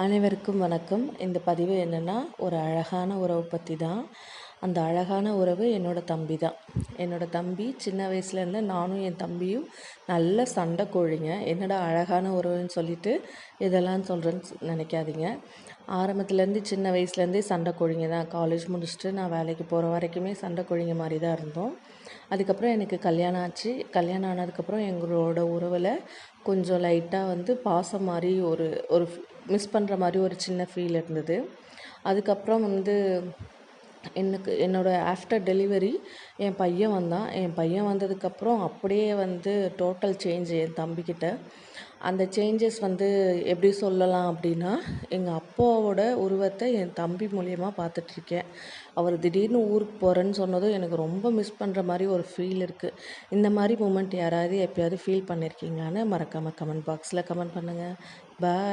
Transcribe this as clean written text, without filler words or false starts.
அனைவருக்கும் வணக்கம். இந்த பதிவு என்னென்னா, ஒரு அழகான உறவு பற்றி தான். அந்த அழகான உறவு என்னோடய தம்பி தான். என்னோடய தம்பி சின்ன வயசுலேருந்து நானும் என் தம்பியும் நல்ல சண்டை கோழிங்க. என்னடா அழகான உறவுன்னு சொல்லிட்டு இதெல்லாம் சொல்கிறேன்னு நினைக்காதீங்க. ஆரம்பத்துலேருந்து சின்ன வயசுலேருந்தே சண்டை கோழிங்க தான். காலேஜ் முடிச்சுட்டு நான் வேலைக்கு போகிற வரைக்குமே சண்டை கோழிங்க மாதிரி தான் இருந்தோம். அதுக்கப்புறம் எனக்கு கல்யாணம் ஆச்சு. கல்யாணம் ஆனதுக்கப்புறம் எங்களோட உறவில் கொஞ்சம் லைட்டாக பாசம் மாதிரி ஒரு ஒரு மிஸ் பண்ணுற மாதிரி ஒரு சின்ன ஃபீல் இருந்தது. அதுக்கப்புறம் என்னோடய ஆஃப்டர் டெலிவரி என் பையன் வந்தான். என் பையன் வந்ததுக்கப்புறம் அப்படியே டோட்டல் சேஞ்ச் என் தம்பிக்கிட்ட. அந்த சேஞ்சஸ் எப்படி சொல்லலாம் அப்படின்னா, எங்கள் அப்பாவோட உருவத்தை என் தம்பி மூலியமா பார்த்துட்ருக்கேன். அவர் திடீர்னு ஊருக்கு போகிறேன்னு சொன்னதும் எனக்கு ரொம்ப மிஸ் பண்ணுற மாதிரி ஒரு ஃபீல் இருக்குது. இந்த மாதிரி மூமெண்ட் யாராவது எப்பயாவது ஃபீல் பண்ணியிருக்கீங்களான்னு மறக்காமல் கமெண்ட் பாக்ஸில் கமெண்ட் பண்ணுங்கள். பாய்.